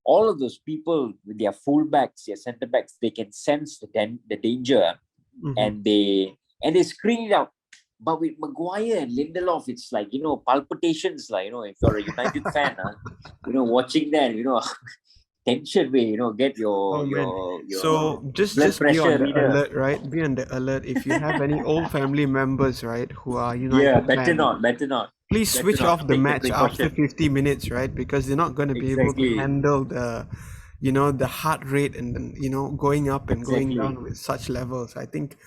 all of those people with their fullbacks, their centre backs, they can sense the danger, and they screen it out. But with Maguire and Lindelof, it's like, palpitations, like, if you're a United fan, watching that, tension way, get your So just blood just be on pressure the reader. alert, right? Be on the alert. If you have any old family members, right, who are Yeah, United better fans, not, better not. please Better switch not. off the Take the match after precaution. 50 minutes, right? Because they're not going to be able to Exactly. handle the heart rate and then, going up and going Exactly. down with such levels. I think.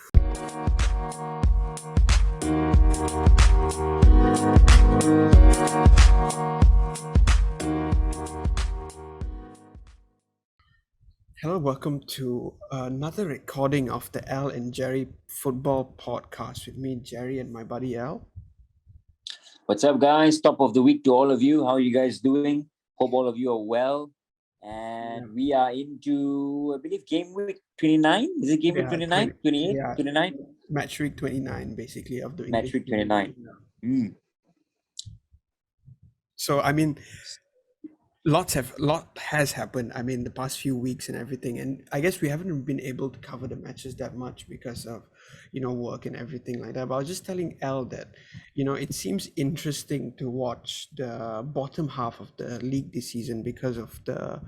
Hello, welcome to another recording of the Al and Jerry Football Podcast with me, Jerry, and my buddy Al. What's up, guys? Top of the week to all of you. How are you guys doing? Hope all of you are well. And we are into, I believe, game week 29. Is it game week 29? 28? 29? Match week 29, basically, of the English Match week Premier 29. League. So, I mean, lot has happened. I mean, the past few weeks and everything, and I guess we haven't been able to cover the matches that much because of work and everything like that. But I was just telling Al that it seems interesting to watch the bottom half of the league this season because of the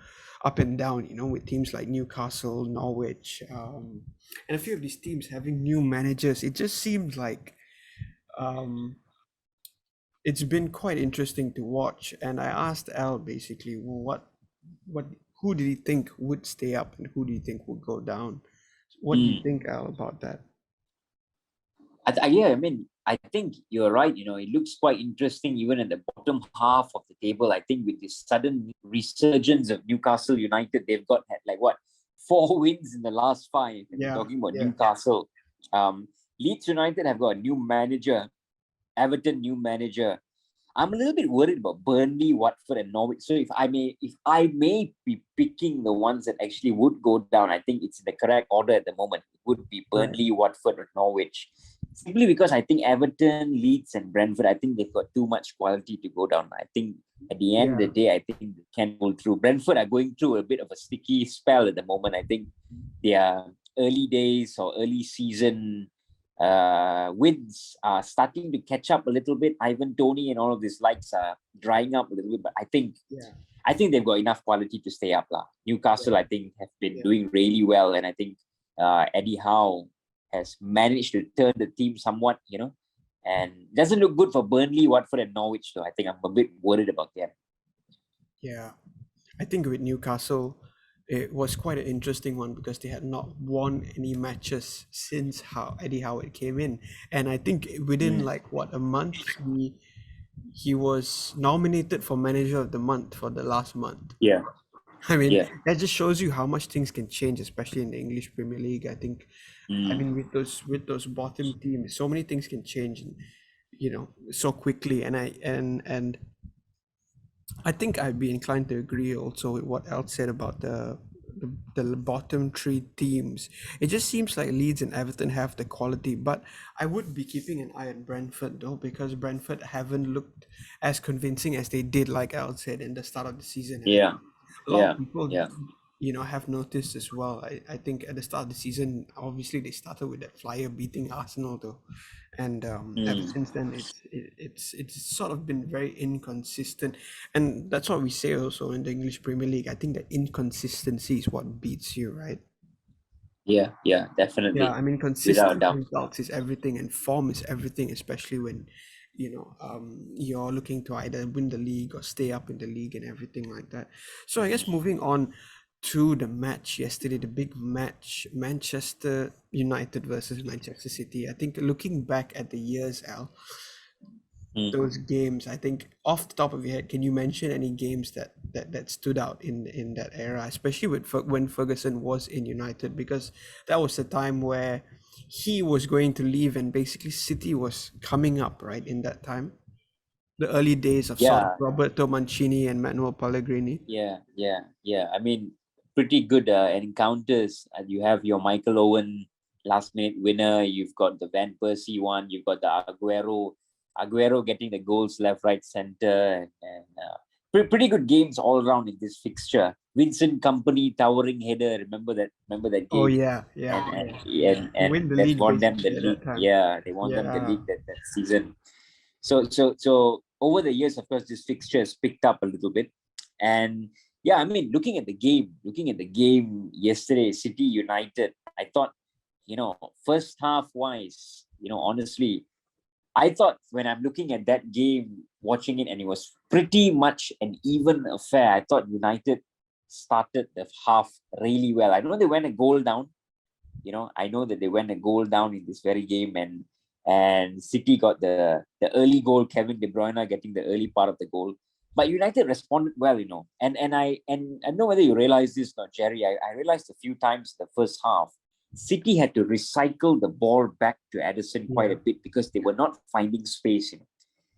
up and down, with teams like Newcastle, Norwich, and a few of these teams having new managers. It just seems like it's been quite interesting to watch. And I asked Al basically who did he think would stay up and who do you think would go down? What do you think, Al, about that? I think you're right. It looks quite interesting even at the bottom half of the table. I think with this sudden resurgence of Newcastle United, they've had like 4 wins in the last 5. We're talking about Newcastle. Leeds United have got a new manager. Everton, new manager. I'm a little bit worried about Burnley, Watford, and Norwich. So if I may be picking the ones that actually would go down, I think it's in the correct order at the moment. It would be Burnley, Watford, and Norwich. Simply because I think Everton, Leeds, and Brentford, I think they've got too much quality to go down. I think at the end of the day, I think they can pull through. Brentford are going through a bit of a sticky spell at the moment. I think their early days or early season wins are starting to catch up a little bit. Ivan Toney and all of these likes are drying up a little bit, but I think they've got enough quality to stay up. Newcastle, I think, have been doing really well, and I think Eddie Howe has managed to turn the team somewhat, and it doesn't look good for Burnley, Watford, and Norwich, though. I think I'm a bit worried about them. Yeah, I think with Newcastle, it was quite an interesting one because they had not won any matches since Eddie Howe came in, and I think within a month he was nominated for Manager of the Month for the last month. I mean, that just shows you how much things can change, especially in the English Premier League. I think, I mean, with those bottom teams, so many things can change, so quickly. And I think I'd be inclined to agree also with what Al said about the bottom 3 teams. It just seems like Leeds and Everton have the quality, but I would be keeping an eye on Brentford though, because Brentford haven't looked as convincing as they did, like Al said, in the start of the season. And a lot of people have noticed as well. I think at the start of the season, obviously they started with that flyer beating Arsenal though, and ever since then it's sort of been very inconsistent, and that's what we say also in the English Premier League. I think that inconsistency is what beats you, right? Definitely. I mean, consistent results is everything, and form is everything, especially when you're looking to either win the league or stay up in the league and everything like that. So I guess moving on to the match yesterday, the big match, Manchester United versus Manchester City. I think looking back at the years, Al, those games, I think off the top of your head, can you mention any games that stood out in that era, especially when Ferguson was in United? Because that was the time where he was going to leave and basically City was coming up, right, in that time. The early days of sort of Roberto Mancini and Manuel Pellegrini. I mean, pretty good encounters. You have your Michael Owen last minute winner. You've got the Van Persie one. You've got the Aguero getting the goals left, right, center, and pretty good games all around in this fixture. Vincent Company towering header. Remember that Oh game, yeah, yeah, and and yeah. and, To and win the that league won them the basically at league. that time. Yeah, they won them the Yeah. league that season. So over the years, of course, this fixture has picked up a little bit, and yeah, I mean, looking at the game yesterday, City United, I thought, first half wise, honestly, I thought when I'm looking at that game, watching it, and it was pretty much an even affair. I thought United started the half really well. I know they went a goal down. I know that they went a goal down in this very game, and City got the early goal. Kevin De Bruyne getting the early part of the goal, but United responded well. And I don't know whether you realize this, not Jerry. I realized a few times the first half City had to recycle the ball back to Addison quite a bit because they were not finding space.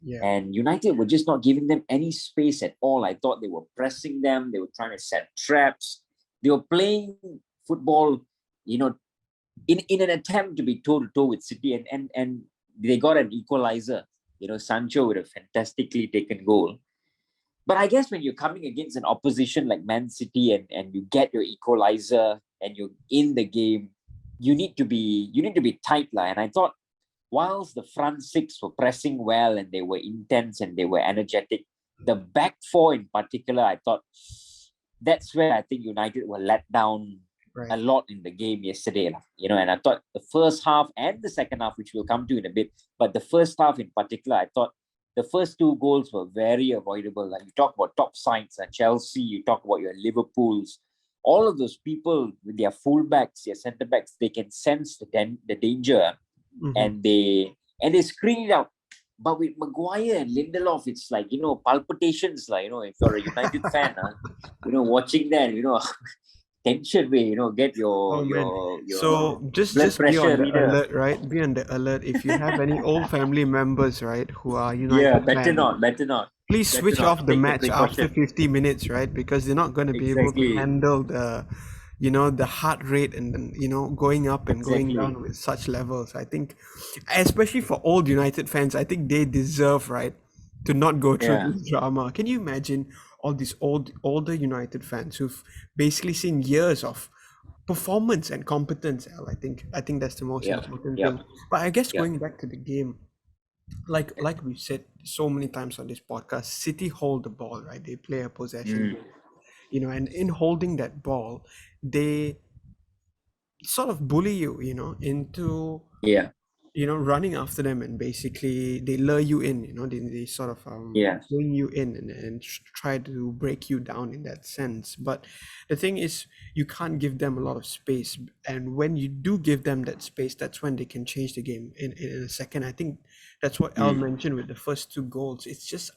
Yeah. And United were just not giving them any space at all. I thought they were pressing them. They were trying to set traps. They were playing football, in an attempt to be toe to toe with City, and they got an equalizer. Sancho with a fantastically taken goal. But I guess when you're coming against an opposition like Man City, and you get your equalizer and you're in the game, you need to be tight, lah. And I thought, whilst the front six were pressing well and they were intense and they were energetic, the back four in particular, I thought that's where I think United were let down a lot in the game yesterday. And I thought the first half and the second half, which we'll come to in a bit, but the first half in particular, I thought the first two goals were very avoidable. Like you talk about top sides, Chelsea, you talk about your Liverpools, all of those people with their fullbacks, their centre backs, they can sense the danger, and they screen it out. But with Maguire and Lindelof, it's like, palpitations, like, if you're a United fan, watching that, tension way, get your So just blood be on pressure the reader. alert, right? Be on the alert if you have any old family members, right, who are Yeah, United better fans. not, better not. Please Better switch not. off the Take the match after precaution. 50 minutes, right? Because they're not going to be able to Exactly. handle the heart rate and then, going up and going down with such levels. I think, especially for old United fans, I think they deserve, right, to not go through Yeah. this drama. Can you imagine all these older United fans who've basically seen years of performance and competence? I think that's the most Yeah. important Yeah. thing. But I guess Yeah. going back to the game, like we've said so many times on this podcast, City hold the ball, right? They play a possession game, and in holding that ball, they sort of bully you, into Yeah. running after them, and basically they lure you in, they sort of Yeah. bring you in and try to break you down in that sense. But the thing is, you can't give them a lot of space, and when you do give them that space, that's when they can change the game in a second. I think that's what Al mentioned with the first two goals. It's just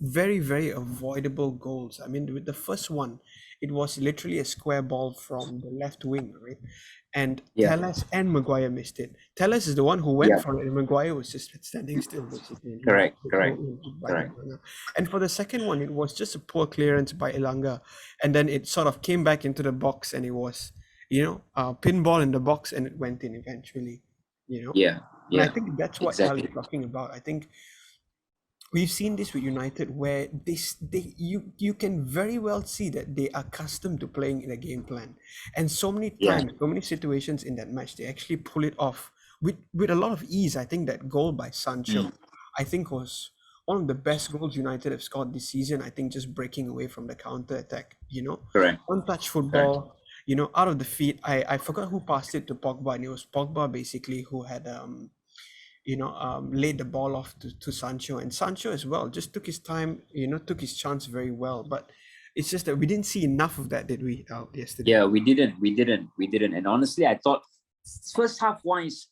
very, very avoidable goals. I mean, with the first one, it was literally a square ball from the left wing, right? And Yeah. Telles and Maguire missed it. Telles is the one who went Yeah. for it, and Maguire was just standing still, basically. And he Correct. got Correct. hit by Correct. the runner. And for the second one, it was just a poor clearance by Elanga. And then it sort of came back into the box, and it was, pinball in the box, and it went in eventually, Yeah. And I Yeah. think that's what Al is Exactly. talking about. I think we've seen this with United, where you can very well see that they are accustomed to playing in a game plan, and so many Yeah. times, so many situations in that match, they actually pull it off with a lot of ease. I think that goal by Sancho, I think, was one of the best goals United have scored this season. I think just breaking away from the counter attack, Correct. untouched Correct. football, out of the feet. I forgot who passed it to Pogba, and it was Pogba basically who had laid the ball off to Sancho, and Sancho as well just took his time, took his chance very well. But it's just that we didn't see enough of that, did we, yesterday? Yeah, we didn't. And honestly, I thought first half wise,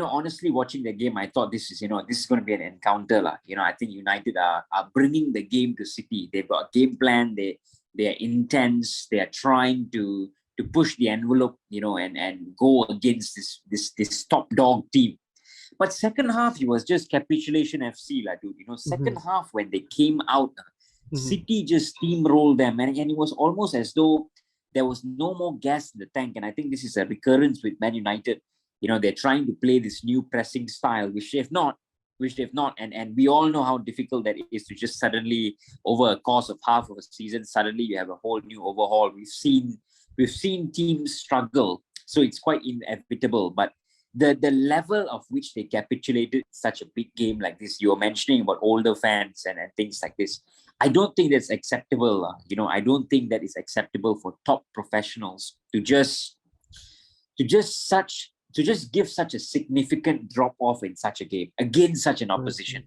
honestly watching the game, I thought this is going to be an encounter, lah. I think United are bringing the game to City. They've got a game plan. They are intense. They are trying to push the envelope, and go against this top dog team. But second half, it was just capitulation FC, lah, dude. Second half when they came out, City just steamrolled them, and it was almost as though there was no more gas in the tank. And I think this is a recurrence with Man United. They're trying to play this new pressing style, which if not, which they've not. And we all know how difficult that is to just suddenly, over a course of half of a season, suddenly you have a whole new overhaul. We've seen teams struggle, so it's quite inevitable. But the level of which they capitulated such a big game like this, you were mentioning about older fans and things like this. I don't think that's acceptable. I don't think that is acceptable for top professionals to just give such a significant drop off in such a game against such an opposition.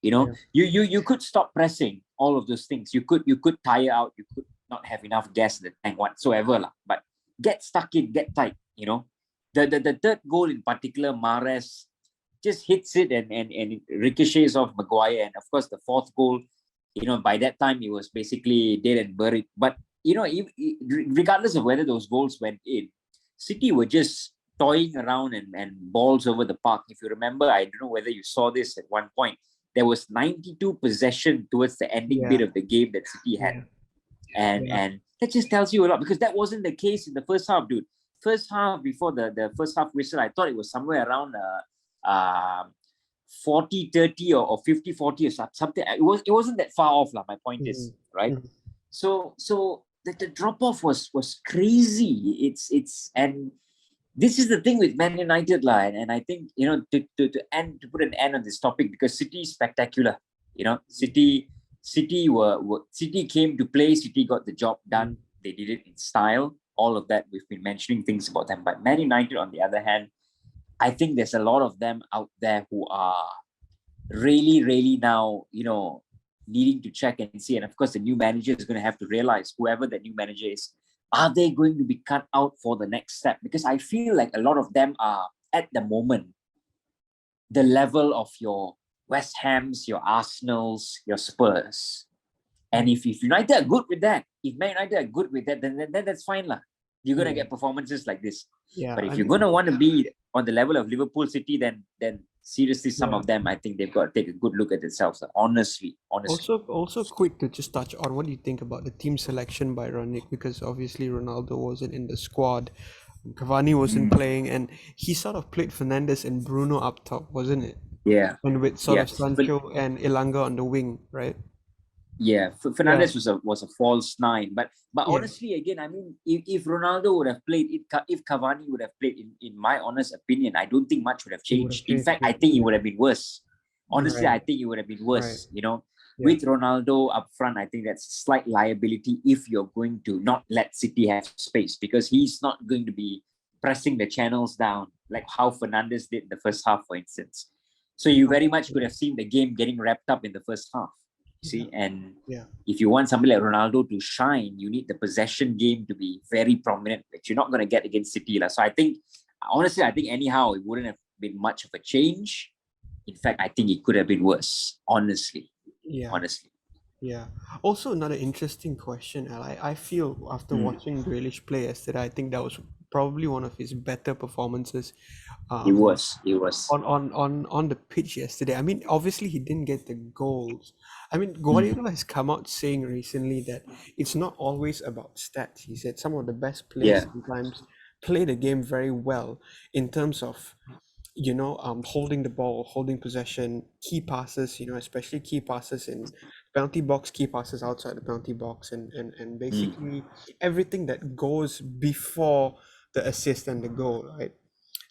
You could stop pressing, all of those things. You could tire out, you could not have enough gas in the tank whatsoever, but get stuck in, get tight. The third goal in particular, Mahrez just hits it and it ricochets off Maguire. And of course the fourth goal, by that time it was basically dead and buried. But regardless of whether those goals went in, City were just toying around and balls over the park. If you remember, I don't know whether you saw this at one point, there was 92 possession towards the ending bit of the game that City had. And that just tells you a lot, because that wasn't the case in the first half, dude. First half, before the first half whistle, I thought it was somewhere around 40-30 or 50-40 or something. It wasn't that far off, my point is, right? So the drop-off was crazy. And this is the thing with Man United, and I think, to put an end on this topic, because City is spectacular. City came to play, City got the job done. They did it in style. All of that, we've been mentioning things about them. But Man United, on the other hand, I think there's a lot of them out there who are really, really now, needing to check and see. And of course, the new manager is going to have to realize, whoever the new manager is, are they going to be cut out for the next step? Because I feel like a lot of them are, at the moment, the level of your West Hams, your Arsenals, your Spurs. And if United are good with that, if Man United are good with that, then that's fine. You're going to get performances like this. But if you're going to want to be on the level of Liverpool, City, then seriously, some of them, I think they've got to take a good look at themselves. Honestly. Also quick to just touch on, what do you think about the team selection by Ranić? Because obviously Ronaldo wasn't in the squad, Cavani wasn't playing, and he sort of played Fernandes and Bruno up top, wasn't it? Yeah. And with sort of Sancho and Elanga on the wing, right? Yeah, Fernandes was a false nine, but honestly, again, I mean, if Ronaldo would have played, if Cavani would have played, in my honest opinion, I don't think much would have changed. In fact, I think it would have been worse. Honestly, I think it would have been worse. With Ronaldo up front, I think that's a slight liability if you're going to not let City have space, because he's not going to be pressing the channels down like how Fernandes did in the first half, for instance. So you very much could have seen the game getting wrapped up in the first half. See, and if you want somebody like Ronaldo to shine, you need the possession game to be very prominent, which you're not going to get against City. So I think, honestly, anyhow, it wouldn't have been much of a change. In fact, I think it could have been worse, honestly. Yeah. Also, another interesting question, I feel after watching Grealish play yesterday, I think that was probably one of his better performances. It was on the pitch yesterday. I mean, obviously he didn't get the goals. I mean, Guardiola has come out saying recently that it's not always about stats. He said some of the best players sometimes play the game very well in terms of, holding the ball, holding possession, key passes, especially key passes in penalty box, key passes outside the penalty box, and basically everything that goes before the assist and the goal, right?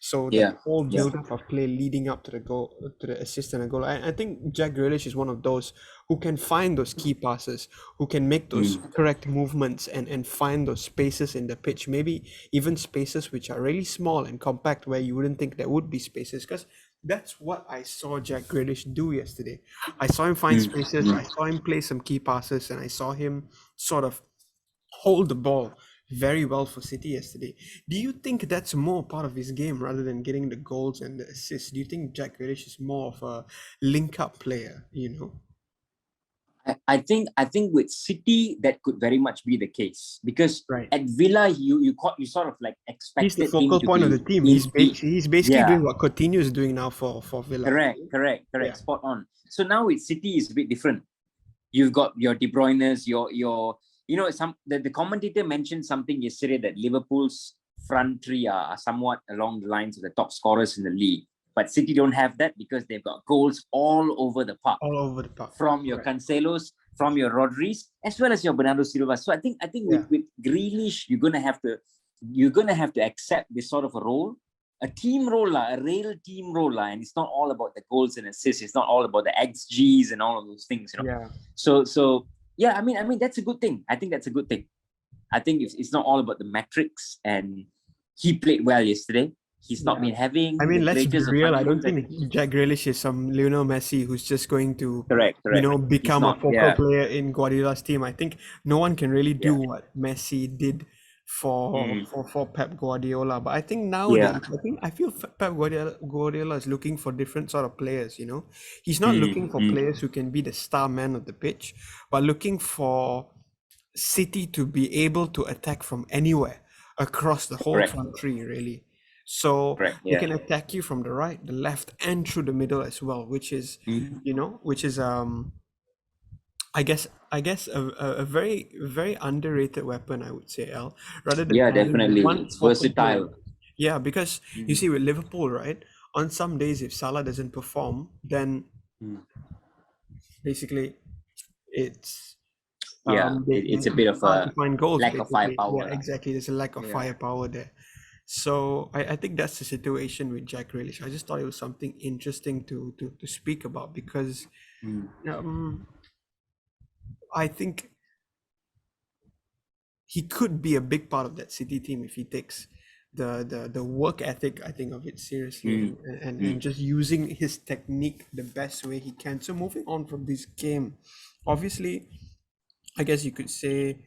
So the whole build-up of play leading up to the goal, to the assist and the goal. I think Jack Grealish is one of those who can find those key passes, who can make those correct movements and find those spaces in the pitch, maybe even spaces which are really small and compact where you wouldn't think there would be spaces, because that's what I saw Jack Grealish do yesterday. I saw him find spaces, I saw him play some key passes, and I saw him sort of hold the ball very well for City yesterday. Do you think that's more part of his game rather than getting the goals and the assists? Do you think Jack Grealish is more of a link-up player, I think with City that could very much be the case, because at Villa you sort of like expected he's the focal point of the team. He's basically doing what Coutinho is doing now for Villa. Correct. Spot on. So now with City is a bit different. You've got your De Bruyne's, the commentator mentioned something yesterday, that Liverpool's front three are somewhat along the lines of the top scorers in the league. But City don't have that because they've got goals all over the park. All over the park. From your Cancelos, from your Rodris, as well as your Bernardo Silva. So I think with Grealish, you're gonna have to accept this sort of a role, a team role, a real team role, and it's not all about the goals and assists. It's not all about the XGs and all of those things, Yeah. So yeah, I mean that's a good thing. I think that's a good thing. I think it's not all about the metrics, and he played well yesterday. He's not been having. I mean, let's be greatest of real. I don't honeymoons. think Jack Grealish is some Lionel Messi who's just going to, Correct. become not, a focal player in Guardiola's team. I think no one can really do what Messi did for Pep Guardiola. But I think nowadays, I feel Pep Guardiola is looking for different sort of players. He's not looking for players who can be the star man of the pitch, but looking for City to be able to attack from anywhere across the whole front three, really. So they can attack you from the right, the left, and through the middle as well, which is I guess a very, very underrated weapon, I would say, Al, rather than having definitely. one It's focal versatile. player. Yeah, because you see with Liverpool, right? On some days, if Salah doesn't perform, then basically it's it's a bit of hard a to find goals, lack of basically. firepower. Yeah, exactly. There's a lack of firepower there. So I think that's the situation with Jack Grealish. I just thought it was something interesting to speak about because I think he could be a big part of that City team if he takes the work ethic, I think, of it seriously and just using his technique the best way he can. So moving on from this game, obviously, I guess you could say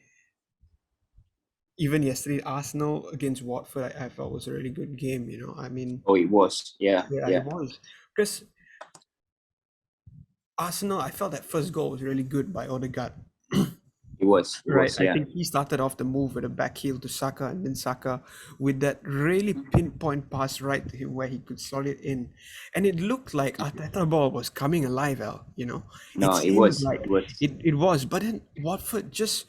even yesterday, Arsenal against Watford, I felt was a really good game. I mean, it was. Yeah, it was because Arsenal. I felt that first goal was really good by Odegaard. It was. I think he started off the move with a back heel to Saka, and then Saka with that really pinpoint pass right to him where he could slot it in, and it looked like Arteta ball was coming alive. Al, No, it was. like It was. It was, but then Watford just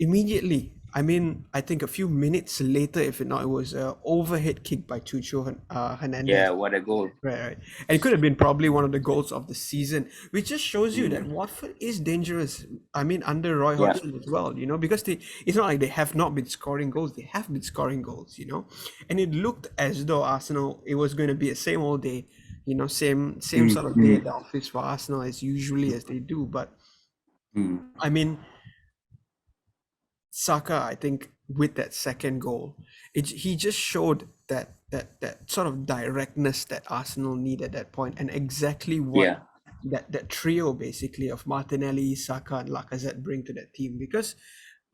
immediately. I mean, I think a few minutes later, if it not, it was an overhead kick by Chucho Hernandez. Yeah, what a goal. Right. And it could have been probably one of the goals of the season, which just shows you that Watford is dangerous. I mean, under Roy Hodgson as well, because it's not like they have not been scoring goals. They have been scoring goals, and it looked as though Arsenal, it was going to be a same old day, same sort of day at the office for Arsenal as usually as they do. But I mean, Saka, I think, with that second goal, he just showed that sort of directness that Arsenal need at that point, and exactly what that trio basically of Martinelli, Saka, and Lacazette bring to that team. Because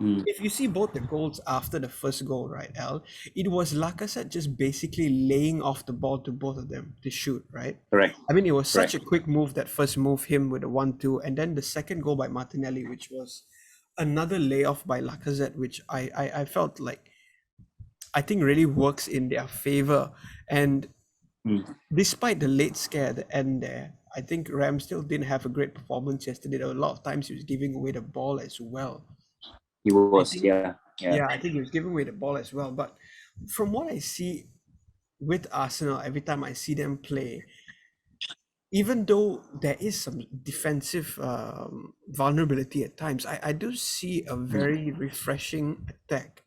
if you see both the goals after the first goal, right, Al, it was Lacazette just basically laying off the ball to both of them to shoot, right? Correct. I mean, it was such a quick move, that first move, him with a 1-2, and then the second goal by Martinelli, which was another layoff by Lacazette, which I felt like I think really works in their favor. And despite the late scare at the end there, I think Ram still didn't have a great performance yesterday. There were a lot of times he was giving away the ball as well. He was, Yeah, I think he was giving away the ball as well. But from what I see with Arsenal, every time I see them play, even though there is some defensive vulnerability at times, I do see a very refreshing attack,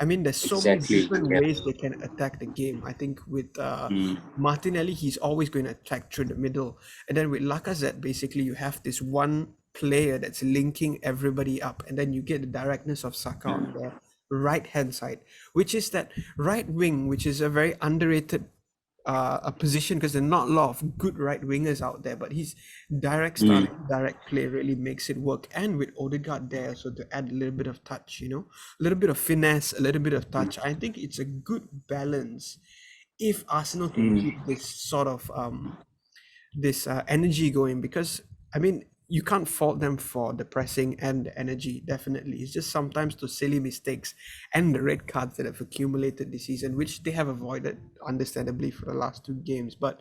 I mean, there's so many different ways they can attack the game. I think with Martinelli, he's always going to attack through the middle. And then with Lacazette, basically, you have this one player that's linking everybody up. And then you get the directness of Saka on the right-hand side, which is that right wing, which is a very underrated a position, because there are not a lot of good right wingers out there, but his direct style, direct play really makes it work. And with Odegaard there, so to add a little bit of touch, a little bit of finesse, a little bit of touch, I think it's a good balance if Arsenal can keep this sort of energy going. Because I mean, you can't fault them for the pressing and the energy, definitely. It's just sometimes those silly mistakes and the red cards that have accumulated this season, which they have avoided, understandably, for the last 2 games. But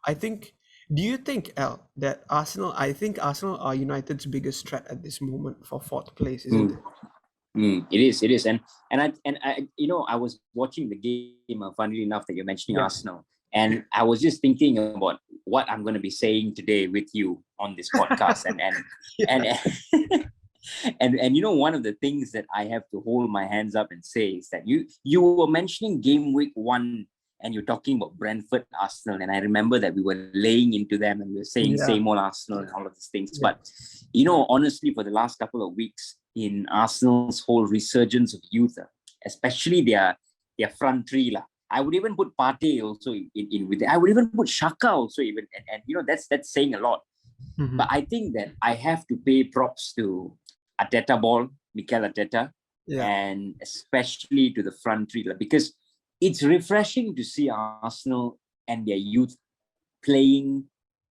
I think, do you think, Al, that Arsenal are United's biggest threat at this moment for 4th place, isn't it? It is. And I I was watching the game, funnily enough, that you're mentioning Arsenal. And I was just thinking about what I'm going to be saying today with you on this podcast. And and one of the things that I have to hold my hands up and say is that you were mentioning game week 1 and you're talking about Brentford, Arsenal, and I remember that we were laying into them and we were saying same old Arsenal and all of these things. But honestly, for the last couple of weeks in Arsenal's whole resurgence of youth, especially their front three, I would even put Partey also in with it. I would even put Xhaka also even, and that's saying a lot. Mhm. But I think that I have to pay props to Mikel Arteta, and especially to the front three, because it's refreshing to see Arsenal and their youth playing,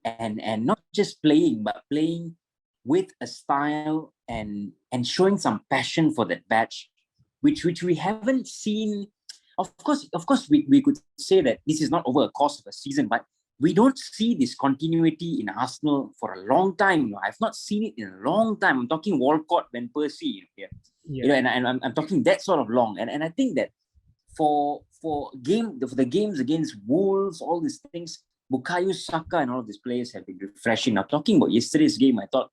and not just playing, but playing with a style and showing some passion for that batch, which we haven't seen. Of course, we could say that this is not over a course of a season, but we don't see this continuity in Arsenal for a long time. I've not seen it in a long time. I'm talking Walcott, Van Persie, and I'm talking that sort of long. And I think that for the games against Wolves, all these things, Bukayo Saka and all of these players have been refreshing. Now, talking about yesterday's game, I thought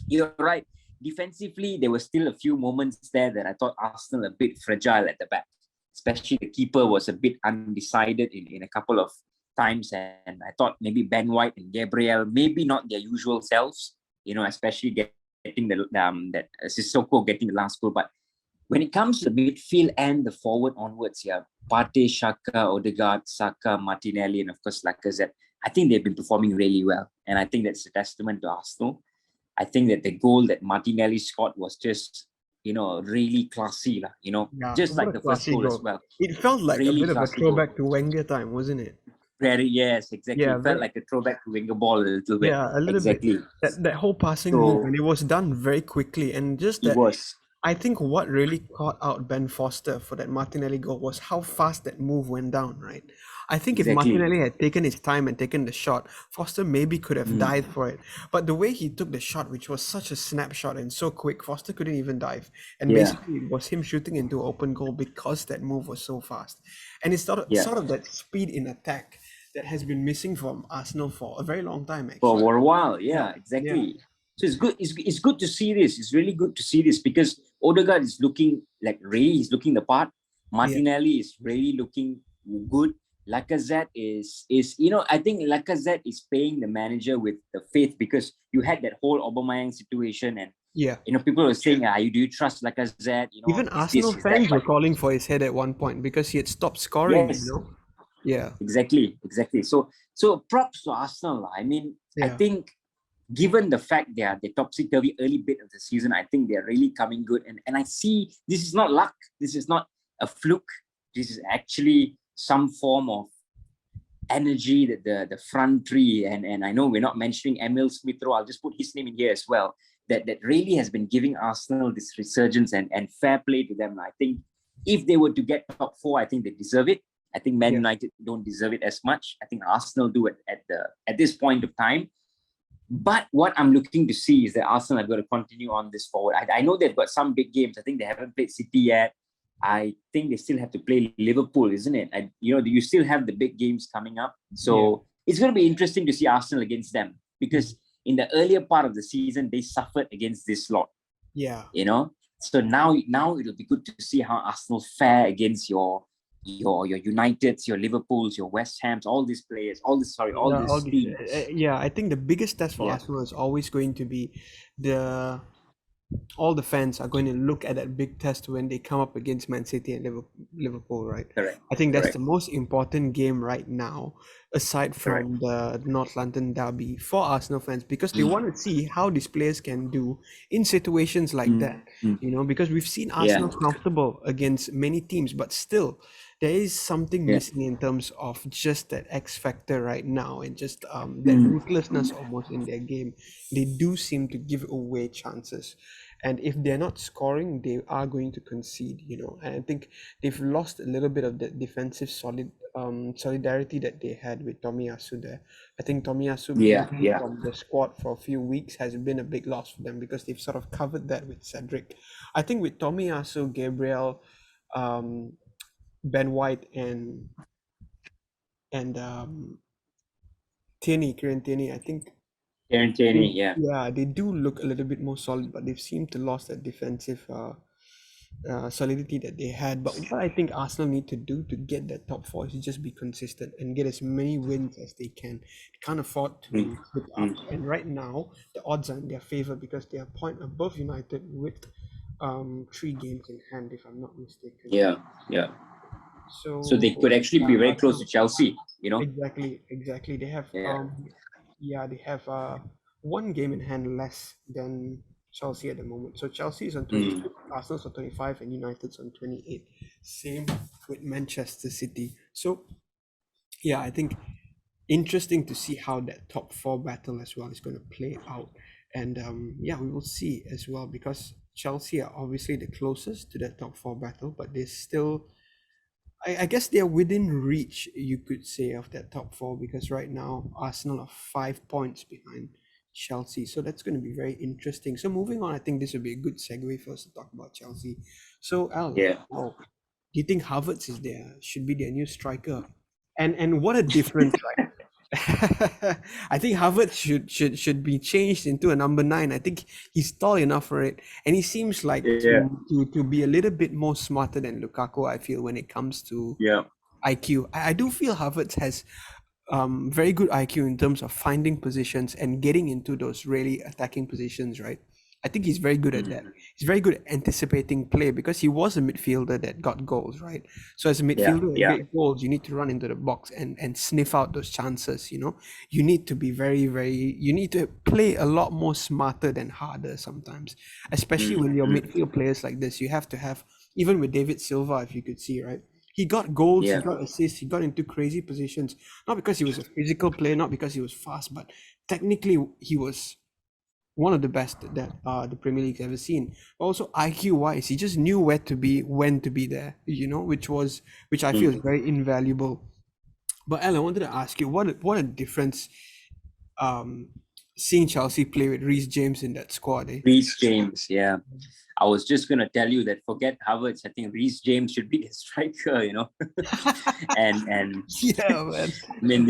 you're right. Defensively, there were still a few moments there that I thought Arsenal a bit fragile at the back. Especially the keeper was a bit undecided in a couple of times, and I thought maybe Ben White and Gabriel maybe not their usual selves, especially getting that Sissoko getting the last goal. But when it comes to the midfield and the forward onwards, Partey, Xhaka, Odegaard, Saka, Martinelli, and of course Lacazette, I think they've been performing really well, and I think that's a testament to Arsenal. I think that the goal that Martinelli scored was just really classy, just like the first goal as well. It felt like really a bit of a throwback to Wenger time, wasn't it? Yes, exactly. It felt like a throwback to Wenger ball a little bit. Yeah, a little exactly. bit. That whole passing move, and it was done very quickly, and just that. It was. I think what really caught out Ben Foster for that Martinelli goal was how fast that move went down, right? I think if Martinelli had taken his time and taken the shot, Foster maybe could have dived for it. But the way he took the shot, which was such a snapshot and so quick, Foster couldn't even dive. And basically it was him shooting into an open goal because that move was so fast. And it's sort of that speed in attack that has been missing from Arsenal for a very long time, actually. For a while, exactly. Yeah. So it's good. It's good to see this. It's really good to see this because Odegaard is looking like he's looking the part. Martinelli is really looking good. Lacazette is I think Lacazette is paying the manager with the faith because you had that whole Aubameyang situation and people were saying, do you trust Lacazette? Even Arsenal fans were calling for his head at one point because he had stopped scoring. Yes. Yeah. Exactly. So props to Arsenal. I mean, I think given the fact they are the topsy-turvy early bit of the season, I think they're really coming good. And I see this is not luck. This is not a fluke. This is actually some form of energy that the front three, and I know we're not mentioning Emil Smith-Rowe, I'll just put his name in here as well, that really has been giving Arsenal this resurgence and fair play to them. I think if they were to get top 4, I think they deserve it. I think Man United don't deserve it as much. I think Arsenal do it at this point of time. But what I'm looking to see is that Arsenal have got to continue on this forward. I know they've got some big games. I think they haven't played City yet. I think they still have to play Liverpool, isn't it? And, you still have the big games coming up. So it's going to be interesting to see Arsenal against them because in the earlier part of the season, they suffered against this lot. Yeah. So now it'll be good to see how Arsenal fare against your Uniteds, your Liverpools, your West Hams, all these players, all these teams. I think the biggest test for Arsenal is always going to be all the fans are going to look at that big test when they come up against Man City and Liverpool, right? Correct. I think that's the most important game right now, aside from the North London derby for Arsenal fans, because they want to see how these players can do in situations like that. Because we've seen Arsenal comfortable against many teams, but still there is something missing in terms of just that X factor right now and just that ruthlessness almost in their game. They do seem to give away chances. And if they're not scoring, they are going to concede, And I think they've lost a little bit of the defensive solidarity that they had with Tomiyasu there. I think Tomiyasu being from the squad for a few weeks has been a big loss for them because they've sort of covered that with Cedric. I think with Tomiyasu, Gabriel, Ben White and and Kieran Tierney, I think Tierney, yeah. yeah, they do look a little bit more solid, but they've seemed to lost that defensive solidity that they had. But what I think Arsenal need to do to get that top four is just be consistent and get as many wins as they can. They can't afford Mm, to slip up. mm. And right now, the odds are in their favor because they are a point above United with 3 games in hand, if I'm not mistaken. Yeah, yeah. So they So could actually be very close to Arsenal, Chelsea, you know? exactly. They have Yeah. they have 1 game in hand less than Chelsea at the moment. So Chelsea is on Mm. 26, Arsenal's on 25, and United's on 28. Same with Manchester City. So yeah, I think interesting to see how that top four battle as well is going to play out. And yeah, we will see as well because Chelsea are obviously the closest to that top four battle, but they're still I guess they're within reach, you could say, of that top four because right now Arsenal are 5 points behind Chelsea. So that's going to be very interesting. So moving on, I think this would be a good segue for us to talk about Chelsea. So Al, Yeah. wow, do you think Havertz is should be their new striker? And what a difference, right? I think Harvard should be changed into a number 9. I think he's tall enough for it, and he seems like Yeah. to be a little bit more smarter than Lukaku. I feel when it comes to Yeah. IQ, I do feel Harvard has very good IQ in terms of finding positions and getting into those really attacking positions. Right, I think he's very good at that. Mm. He's very good at anticipating play because he was a midfielder that got goals, right? So as a Yeah. midfielder that Yeah. get goals, you need to run into the box and sniff out those chances. You need to be you need to play a lot more smarter than harder sometimes, especially when you're Mm. midfield players like this. You have to have, even with David Silva, if you could see, right? He got goals, he Yeah. got assists, he got into crazy positions, not because he was a physical player, not because he was fast, but technically he was one of the best that the Premier League's ever seen. Also IQ wise, he just knew where to be, when to be there, which I feel is Mm. very invaluable. But Al, I wanted to ask you, what a difference um seeing Chelsea play with Reece James in that squad, eh? Reece James, yeah. I was just gonna tell you that forget Havertz. I think Reece James should be the striker, and Yeah, man. I mean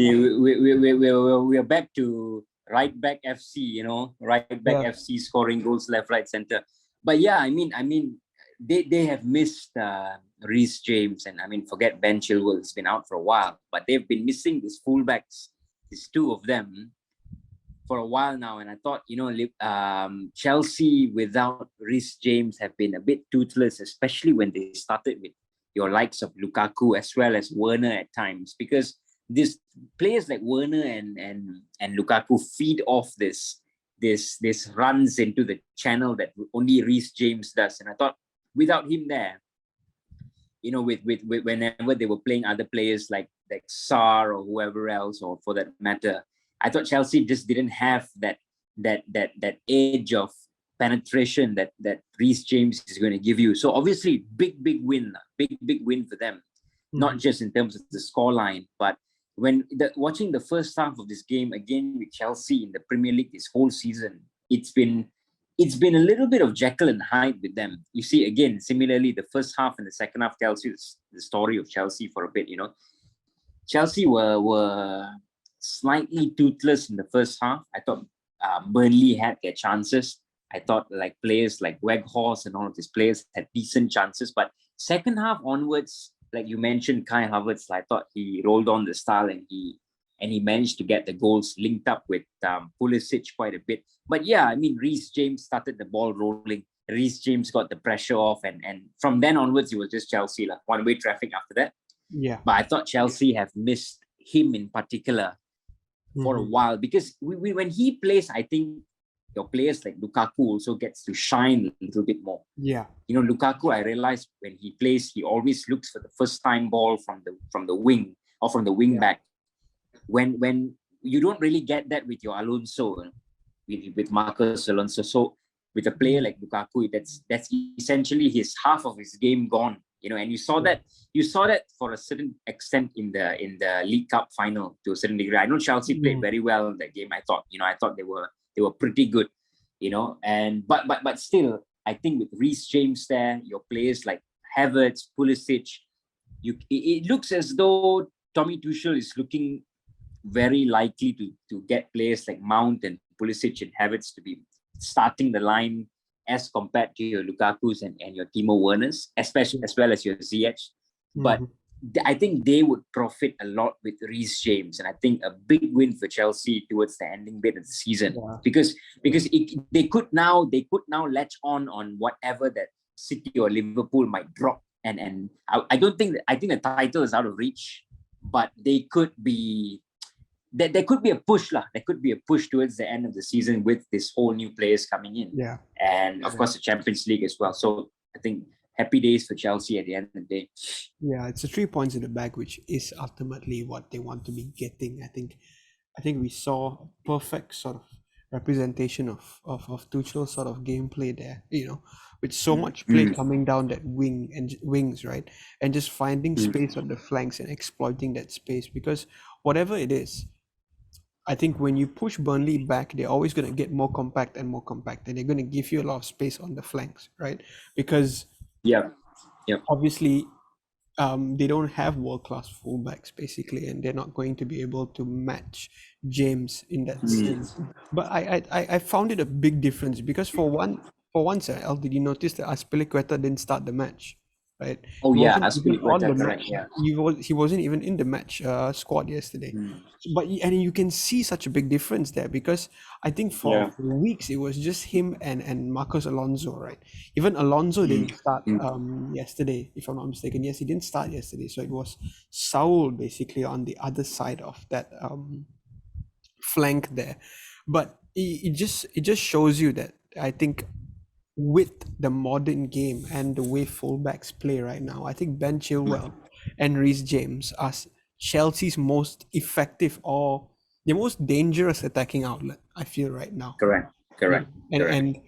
we're back to right back FC, right back Yeah. FC scoring goals left, right, center. But yeah, I mean they have missed Reece James, and I mean forget Ben Chilwell. It's been out for a while, but they've been missing these fullbacks, these two of them, for a while now. And I thought, Chelsea without Reece James have been a bit toothless, especially when they started with your likes of Lukaku as well as Werner at times, because these players like Werner and Lukaku feed off this runs into the channel that only Reece James does. And I thought without him there, with whenever they were playing other players like Sarr or whoever else, or for that matter, I thought Chelsea just didn't have that edge of penetration that Reece James is going to give you. So obviously, big win for them, not just in terms of the scoreline, but when watching the first half of this game again with Chelsea in the Premier League this whole season, it's been a little bit of Jekyll and Hyde with them. You see, again, similarly, the first half and the second half tells you the story of Chelsea for a bit. Chelsea were slightly toothless in the first half. I thought Burnley had their chances. I thought like players like Weghorst and all of these players had decent chances. But second half onwards, like you mentioned, Kai Havertz, I thought he rolled on the style and he managed to get the goals linked up with Pulisic quite a bit. But yeah, I mean, Reece James started the ball rolling. Reece James got the pressure off, and from then onwards, it was just Chelsea, like one-way traffic after that. Yeah. But I thought Chelsea have missed him in particular for a while, because when he plays, I think your players like Lukaku also gets to shine a little bit more. Yeah. Lukaku, I realized when he plays, he always looks for the first time ball from the wing or from the wing back. When you don't really get that with your Alonso, with Marcus Alonso. So with a player like Lukaku, that's essentially half of his game gone. And you saw that for a certain extent in the League Cup final to a certain degree. I know Chelsea played very well in that game. I thought they were pretty good, and but still, I think with Reece James there, your players like Havertz, Pulisic, it looks as though Tommy Tuchel is looking very likely to get players like Mount and Pulisic and Havertz to be starting the line as compared to your Lukaku's and your Timo Werner's, especially as well as your Ziyech. But I think they would profit a lot with Reece James, and I think a big win for Chelsea towards the ending bit of the season, because they could now latch on whatever that City or Liverpool might drop, and I think the title is out of reach, but they could be. There could be a push lah. There could be a push towards the end of the season with this whole new players coming in, and of course the Champions League as well. So I think happy days for Chelsea at the end of the day. Yeah, it's the 3 points in the bag, which is ultimately what they want to be getting. I think we saw a perfect sort of representation of Tuchel's sort of gameplay there. With so much play coming down that wings, right, and just finding space on the flanks and exploiting that space, because whatever it is, I think when you push Burnley back, they're always going to get more compact, and they're going to give you a lot of space on the flanks, right? Because obviously they don't have world-class fullbacks basically, and they're not going to be able to match James in that sense. But I found it a big difference, because for once, Al, did you notice that Azpilicueta didn't start the match? Right. He wasn't even in the match squad yesterday. But you can see such a big difference there, because I think for weeks it was just him and Marcos Alonso, right? Even Alonso didn't start yesterday, if I'm not mistaken. Yes, he didn't start yesterday. So it was Saul basically on the other side of that flank there. But it just shows you that I think with the modern game and the way fullbacks play right now, I think Ben Chilwell and Reece James are Chelsea's most effective or the most dangerous attacking outlet, I feel, right now. Correct. And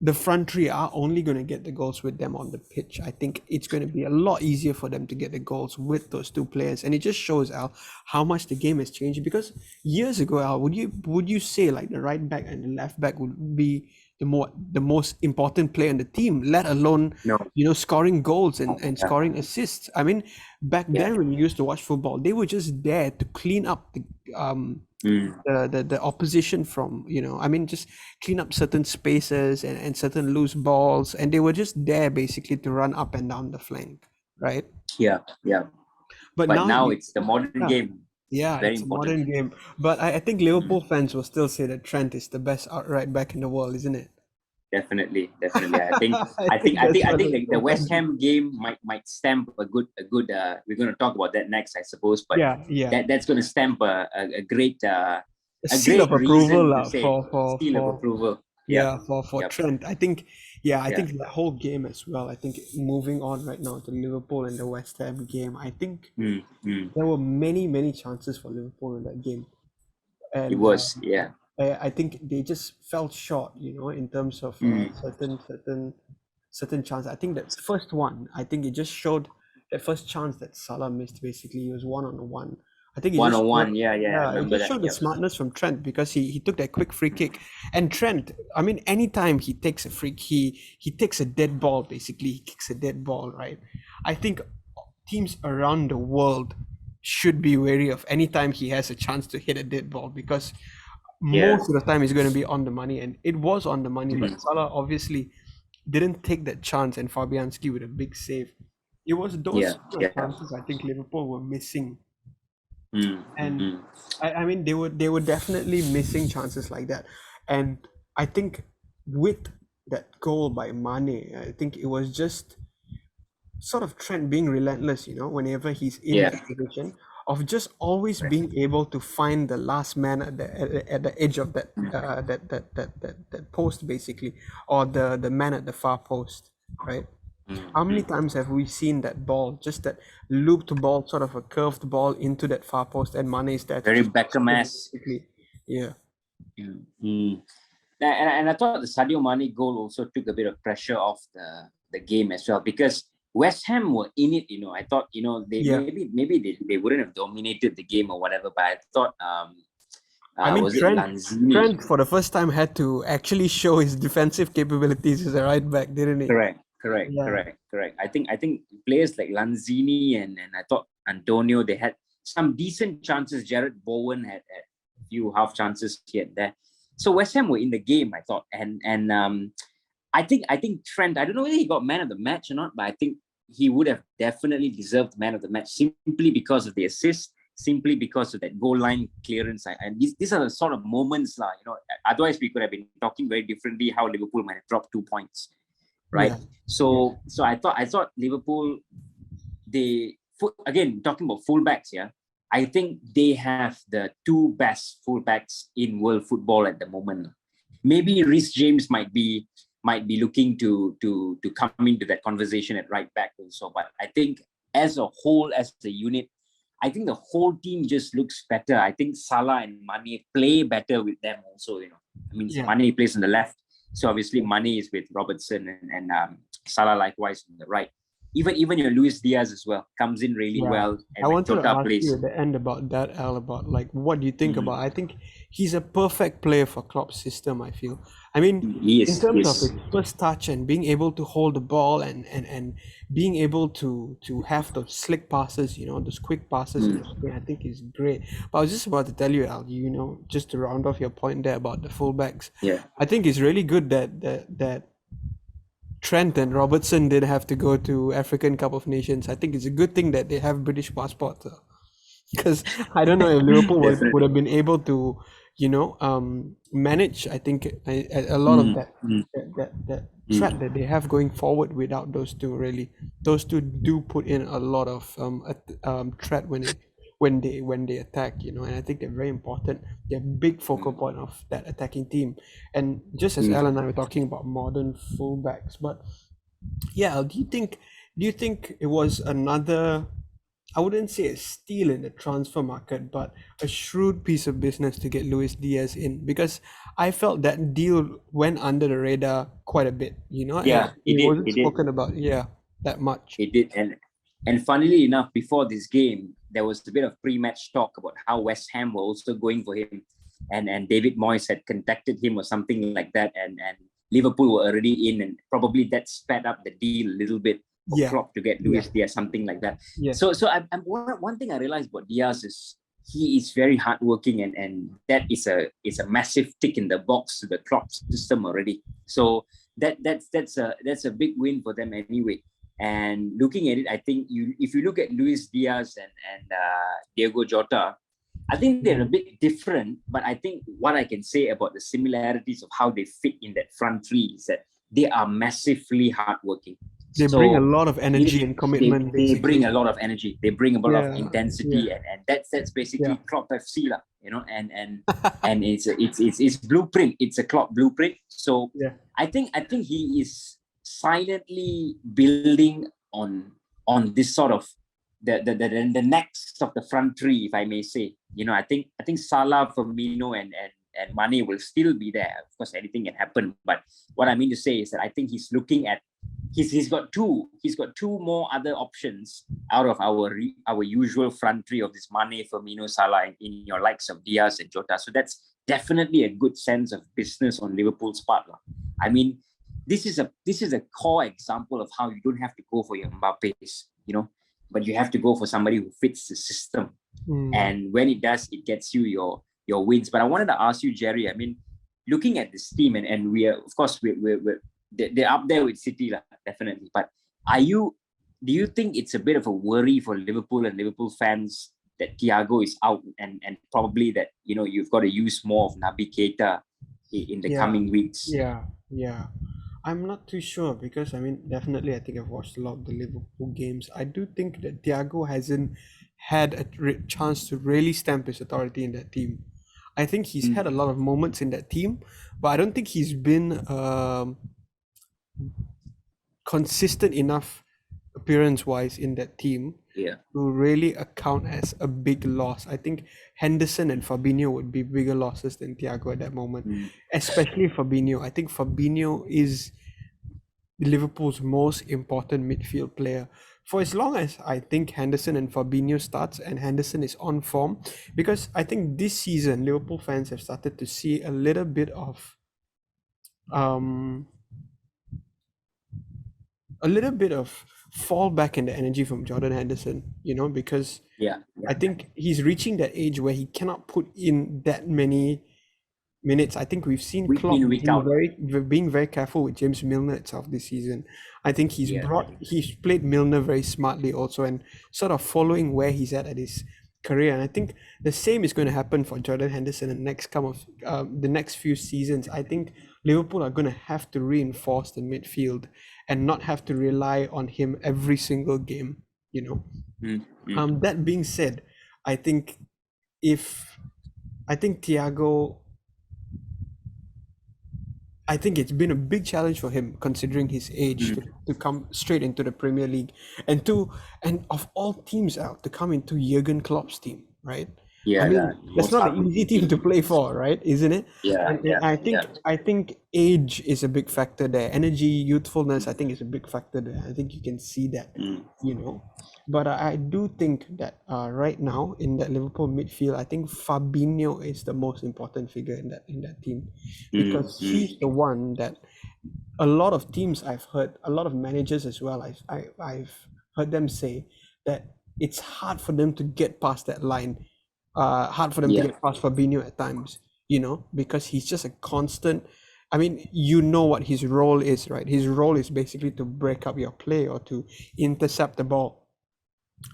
the front three are only going to get the goals with them on the pitch. I think it's going to be a lot easier for them to get the goals with those two players, and it just shows, Al, how much the game has changed. Because years ago, Al, would you say like the right back and the left back would be the most important player in the team, let alone scoring goals and scoring assists? I mean, back then when you used to watch football, they were just there to clean up the opposition from just clean up certain spaces and certain loose balls, and they were just there basically to run up and down the flank, right? But now it's the modern game. It's a modern game. But I think Liverpool fans will still say that Trent is the best right back in the world, isn't it? Definitely. I think like the West Ham game might stamp a good. We're going to talk about that next, I suppose. But that's going to stamp a great seal of approval seal of approval. For Trent. I think the whole game as well. I think moving on right now to Liverpool and the West Ham game, I think there were many chances for Liverpool in that game. And it was, I think they just fell short, in terms of certain chances. I think that first one, it just showed that first chance that Salah missed. Basically, it was 1-on-1. I think it just showed the smartness from Trent, because he took that quick free kick. And Trent, I mean, anytime he takes a free kick, he takes a dead ball. Basically, he kicks a dead ball, right? I think teams around the world should be wary of any time he has a chance to hit a dead ball, because most of the time he's going to be on the money, and it was on the money. But Salah obviously didn't take that chance, and Fabianski with a big save. It was those chances I think Liverpool were missing. And I mean, they were definitely missing chances like that. And I think with that goal by Mane, I think it was just sort of Trent being relentless, whenever he's in that position, of just always being able to find the last man at the edge of that that post, basically, or the man at the far post, right? How many times have we seen that ball, just that looped ball, sort of a curved ball into that far post, and Mane is there? Very Beckham-esque. And I thought the Sadio Mane goal also took a bit of pressure off the game as well, because West Ham were in it. I thought maybe they wouldn't have dominated the game or whatever, but I thought Trent for the first time had to actually show his defensive capabilities as a right back, didn't he? Correct. I think players like Lanzini and I thought Antonio. They had some decent chances. Jared Bowen had a few half chances here and there. So West Ham were in the game, I thought, and I think Trent. I don't know whether he got man of the match or not, but I think he would have definitely deserved man of the match simply because of the assist, simply because of that goal line clearance. And these are the sort of moments, otherwise we could have been talking very differently how Liverpool might have dropped 2 points, right? Yeah. So I thought Liverpool, again, talking about fullbacks here, I think they have the two best fullbacks in world football at the moment. Maybe Reece James might be looking to come into that conversation at right back also. But I think as a whole, as a unit, I think the whole team just looks better. I think Salah and Mane play better with them also, Mane plays on the left. So obviously Mane is with Robertson and Salah likewise on the right. Even your Luis Diaz as well comes in really well. And I wanted to ask plays, you at the end about that, Al, about like what do you think about? I think he's a perfect player for Klopp's system. I feel. I mean, in terms of his first touch and being able to hold the ball and being able to have those slick passes, those quick passes, and everything, I think is great. But I was just about to tell you, Al, just to round off your point there about the fullbacks. Yeah, I think it's really good that Trent and Robertson did have to go to African Cup of Nations. I think it's a good thing that they have British passports, because I don't know if Liverpool would have been able to, manage. I think a lot of that threat that they have going forward without those two. Really, those two do put in a lot of threat when they attack, and I think they're very important. They're a big focal point of that attacking team. And just as Alan and I were talking about modern fullbacks, but yeah, do you think it was another, I wouldn't say a steal in the transfer market, but a shrewd piece of business to get Luis Diaz in? Because I felt that deal went under the radar quite a bit, Yeah, it wasn't spoken about that much. It did. And funnily enough, before this game, there was a bit of pre-match talk about how West Ham were also going for him, and David Moyes had contacted him or something like that, and Liverpool were already in, and probably that sped up the deal a little bit for Klopp to get Luis Diaz, something like that. Yeah. So one thing I realized about Diaz is he is very hardworking, and that is a massive tick in the box to the Klopp system already. So that's a big win for them anyway. And looking at it, I think if you look at Luis Diaz and Diego Jota, I think they're a bit different, but I think what I can say about the similarities of how they fit in that front three is that they are massively hardworking. They bring a lot of energy and commitment. They bring a lot of energy. They bring a lot of intensity, and that's basically Klopp FC, and it's blueprint. It's a Klopp blueprint. So I think he is silently building on this sort of the next of the front three, if I may say. I think Salah, Firmino, and Mane will still be there. Of course, anything can happen. But what I mean to say is that I think he's looking at he's got two more other options out of our usual front three of this Mane, Firmino, Salah, in your likes of Diaz and Jota. So that's definitely a good sense of business on Liverpool's part. I mean, this is a core example of how you don't have to go for your Mbappe's, but you have to go for somebody who fits the system. And when it does, it gets you your wins. But I wanted to ask you, Jerry, I mean, looking at this team, and we are, of course, they're up there with City, definitely. But do you think it's a bit of a worry for Liverpool and Liverpool fans that Thiago is out, and probably that, you've got to use more of Naby Keita in the coming weeks? Yeah. I'm not too sure, because definitely I think I've watched a lot of the Liverpool games. I do think that Thiago hasn't had a chance to really stamp his authority in that team. I think he's had a lot of moments in that team, but I don't think he's been consistent enough appearance-wise in that team to really account as a big loss. I think Henderson and Fabinho would be bigger losses than Thiago at that moment, especially Fabinho. I think Fabinho is Liverpool's most important midfield player. For as long as I think Henderson and Fabinho starts and Henderson is on form, because I think this season Liverpool fans have started to see a little bit of fall back in the energy from Jordan Henderson, because Yeah. I think he's reaching that age where he cannot put in that many minutes. I think we've seen Week Klopp in, week out. being very careful with James Milner itself this season. I think Yeah. he's played Milner very smartly also, and sort of following where he's at his career. And I think the same is going to happen for Jordan Henderson in the next few seasons. I think Liverpool are going to have to reinforce the midfield and not have to rely on him every single game. That being said, I think if I think Thiago I think it's been a big challenge for him considering his age to come straight into the Premier League and of all teams out to come into Jurgen Klopp's team, right? I Yeah, mean, the that's most not an easy hardworking team to team. play for, right? Isn't it? Yeah, And I think age is a big factor there. Energy, youthfulness, I think is a big factor there. I think you can see that, Mm, you know. But I do think that right now in that Liverpool midfield, I think Fabinho is the most important figure in that team because he's the one that a lot of teams I've heard, a lot of managers as well, I've heard them say that it's hard for them to get past that line, hard for them to yeah, get past Fabinho at times, because he's just a constant. I mean, what his role is, right? His role is basically to break up your play or to intercept the ball,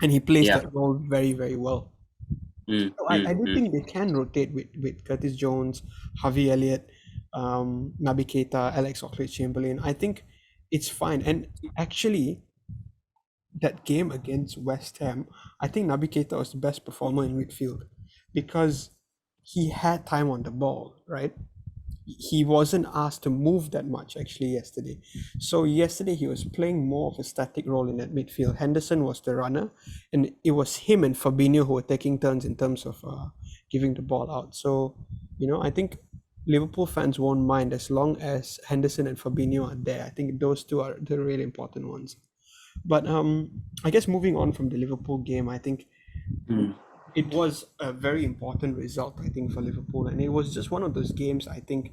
and he plays yeah. that role very, very well. Mm, So I mm, do mm. think they can rotate with Curtis Jones, Harvey Elliott, Naby Keita, Alex Oxlade-Chamberlain. I think it's fine. And actually, that game against West Ham, I think Naby Keita was the best performer in midfield because he had time on the ball, right? He wasn't asked to move that much actually yesterday. So yesterday he was playing more of a static role in that midfield. Henderson was the runner, and it was him and Fabinho who were taking turns in terms of giving the ball out. So, I think Liverpool fans won't mind as long as Henderson and Fabinho are there. I think those two are the really important ones. But I guess moving on from the Liverpool game, I think Mm. it was a very important result, I think, for Liverpool. And it was just one of those games, I think,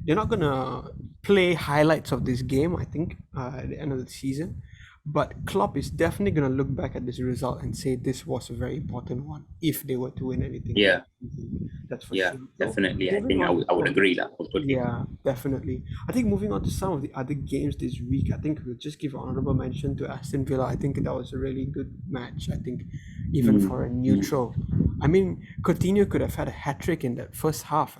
they're not going to play highlights of this game, I think, at the end of the season. But Klopp is definitely going to look back at this result and say this was a very important one if they were to win anything. Yeah, That's for yeah, sure. So definitely. I moving think I on would, I would from agree that totally. yeah, definitely. I think moving on to some of the other games this week, I think we'll just give honorable mention to Aston Villa. I think that was a really good match. I think even Mm, for a mm. neutral. I mean, Coutinho could have had a hat trick in that first half.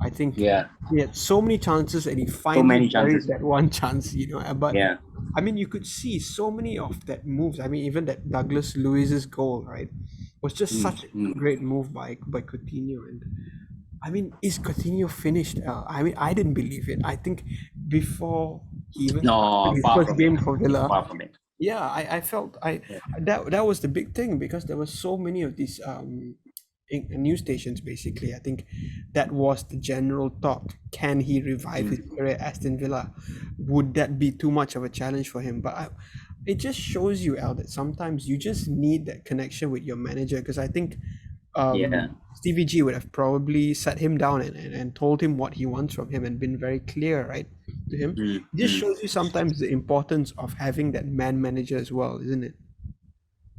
I think Yeah, he had so many chances and he so finally many buried chances. that one chance, But Yeah. I mean, you could see so many of that moves. I mean, even that Douglas Luiz's goal, right, was just Mm, such a mm. great move by Coutinho. And I mean, is Coutinho finished? I mean, I didn't believe it. I think before he even started No, his far first from it. game for Villa, Far from it. yeah, I felt Yeah. that was the big thing because there were so many of these news stations basically. I think that was the general talk. Can he revive his Mm. career at Aston Villa? Would that be too much of a challenge for him? But it just shows you, Al, that sometimes you just need that connection with your manager because I think Yeah. Stevie G would have probably sat him down and told him what he wants from him and been very clear, right, to him. Mm, It just mm. shows you sometimes the importance of having that man manager as well, isn't it?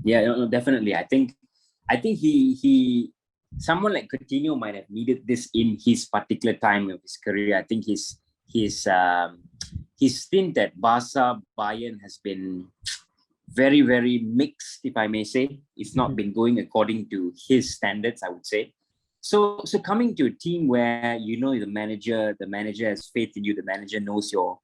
Yeah, no, no, definitely. I think he someone like Coutinho might have needed this in his particular time of his career. I think his stint at Barca Bayern has been very, very mixed, if I may say. It's not been going according to his standards, I would say. So coming to a team where the manager has faith in you, the manager knows your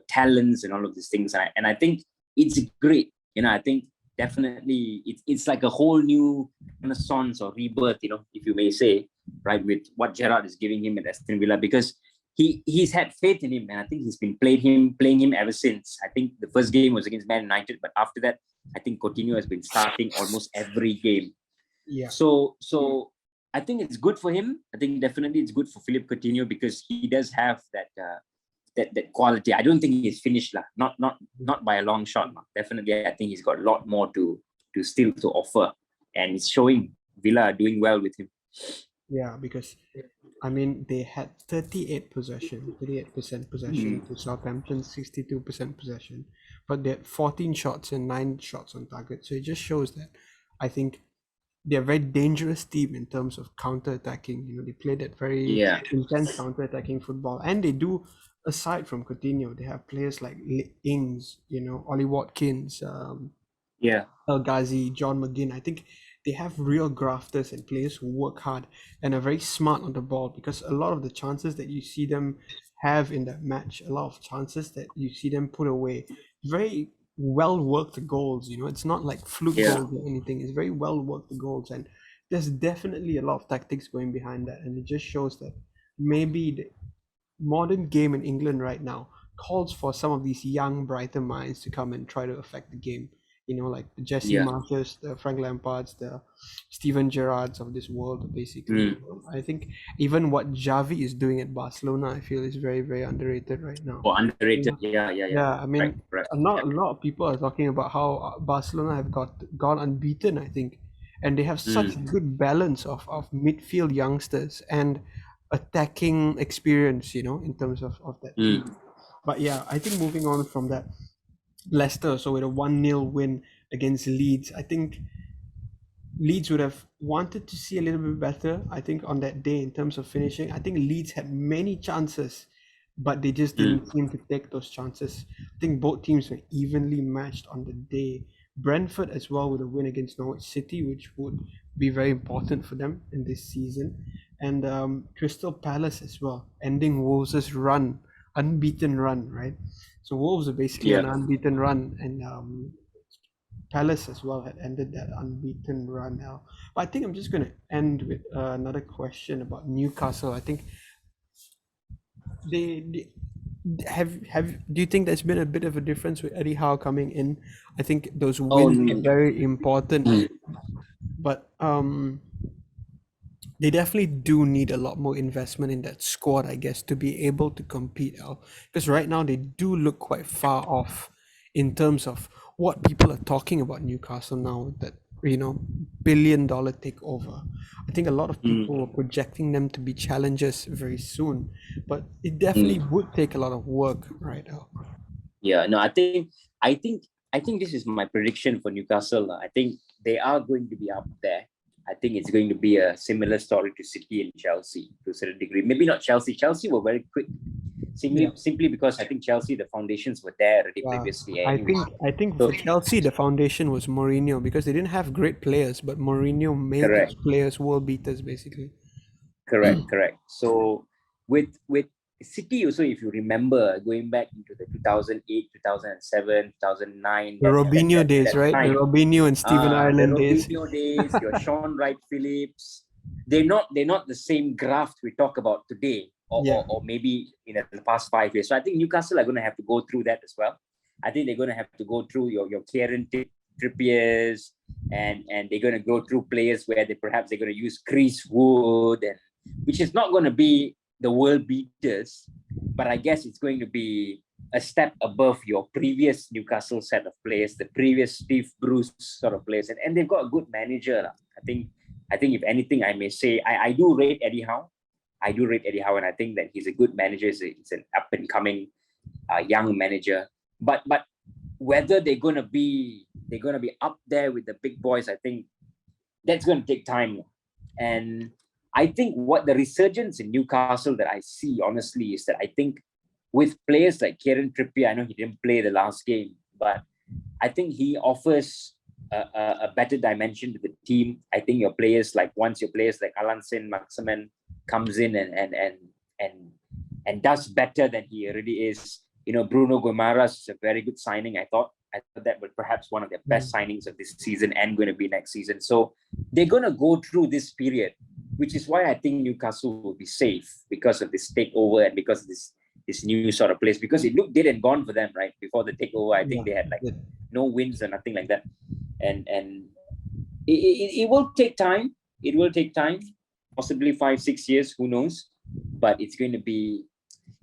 talents and all of these things, and I think it's great. I think definitely it's like a whole new renaissance or rebirth, if you may say, right, with what Gerrard is giving him at Aston Villa because he's had faith in him, and I think he's been playing him ever since. I think the first game was against Man United, but after that, I think Coutinho has been starting almost every game. Yeah. So I think it's good for him. I think definitely it's good for Philippe Coutinho because he does have that quality. I don't think he's finished lah. Not by a long shot. Definitely, I think he's got a lot more to still to offer, and it's showing Villa are doing well with him. Yeah, because I mean, they had 38% possession Mm. to Southampton, 62% possession, but they had 14 shots and 9 shots on target. So it just shows that I think they're a very dangerous team in terms of counter-attacking. They play that very Yeah. intense counter-attacking football, and they do. Aside from Coutinho, they have players like Ings, Ollie Watkins, Yeah. El Ghazi, John McGinn. I think they have real grafters and players who work hard and are very smart on the ball, because a lot of the chances that you see them have in that match, a lot of chances that you see them put away, very well worked goals. It's not like fluke Yeah. goals or anything. It's very well worked goals, and there's definitely a lot of tactics going behind that, and it just shows that maybe the modern game in England right now calls for some of these young, brighter minds to come and try to affect the game. Like the Jesse Yeah. Marshes, the Frank Lampards, the Steven Gerrards of this world, basically. Mm. I think even what Xavi is doing at Barcelona, I feel is very, very underrated right now. Or underrated. Yeah, Yeah. Yeah. Yeah. yeah. I Right. mean, Right. a lot of people are talking about how Barcelona have gone unbeaten, I think, and they have such Mm. good balance of midfield youngsters and attacking experience, in terms of that team. Mm. But yeah, I think moving on from that, Leicester, so with a 1-0 win against Leeds, I think Leeds would have wanted to see a little bit better, I think, on that day in terms of finishing. I think Leeds had many chances, but they just didn't Mm. seem to take those chances. I think both teams were evenly matched on the day. Brentford as well with a win against Norwich City, which would be very important for them in this season. And Crystal Palace as well, ending Wolves' unbeaten run, right? So Wolves are basically Yeah. an unbeaten run, and Palace as well had ended that unbeaten run now. But I think I'm just going to end with another question about Newcastle. I think they have. Do you think there's been a bit of a difference with Eddie Howe coming in? I think those Oh. wins are very important, but they definitely do need a lot more investment in that squad, I guess, to be able to compete out. Because right now they do look quite far off in terms of what people are talking about Newcastle now. That $1 billion takeover. I think a lot of Mm. people are projecting them to be challengers very soon, but it definitely Mm. would take a lot of work right now. Yeah, no, I think this is my prediction for Newcastle. I think they are going to be up there. I think it's going to be a similar story to City and Chelsea to a certain degree. Maybe not Chelsea. Chelsea were very quick, Yeah. simply because I think Chelsea, the foundations were there already Yeah, previously I anyways. think I think So for Chelsea the foundation was Mourinho, because they didn't have great players, but Mourinho made those correct, players world beaters basically. correct. So with City also, if you remember, going back into the 2008, 2007, 2009, The Robinho days, that right? The time, Robinho and Stephen the Ireland days. Robinho days, your Sean Wright Phillips, they're not the same graft we talk about today, Yeah, or maybe in the past 5 years. So I think Newcastle are going to have to go through that as well. I think they're going to have to go through your Kieran Trippiers, and they're going to go through players where they're going to use Chris Wood, and which is not going to be the world beaters, but I guess it's going to be a step above your previous Newcastle set of players, the previous Steve Bruce sort of players, and they've got a good manager. I think if anything, I may say I do rate Eddie Howe. I do rate Eddie Howe, and I think that he's a good manager. He's an up and coming young manager. But whether they're gonna be up there with the big boys, I think that's gonna take time. And I think what the resurgence in Newcastle that I see honestly is that I think with players like Kieran Trippier, I know he didn't play the last game, but I think he offers a better dimension to the team. I think once your players like Alanson Maximen comes in and does better than he already is. Bruno Guimaraes is a very good signing. I thought that was perhaps one of their best signings of this season and going to be next season. So they're going to go through this period, which is why I think Newcastle will be safe because of this takeover and because of this new sort of place. Because it looked dead and gone for them, right? Before the takeover, I think yeah, they had yeah. no wins or nothing like that. And it will take time. It will take time, possibly 5-6 years, who knows? But it's going to be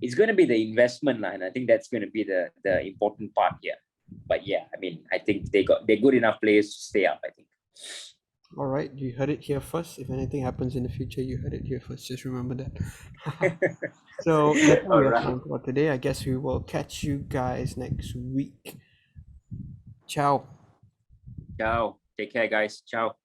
the investment line. I think that's going to be the important part here. But yeah, I mean, I think they're good enough players to stay up, I think. All right, you heard it here first. If anything happens in the future, you heard it here first. Just remember that. So that's all All we have right. time for today. I guess we will catch you guys next week. Ciao. Ciao. Take care, guys. Ciao.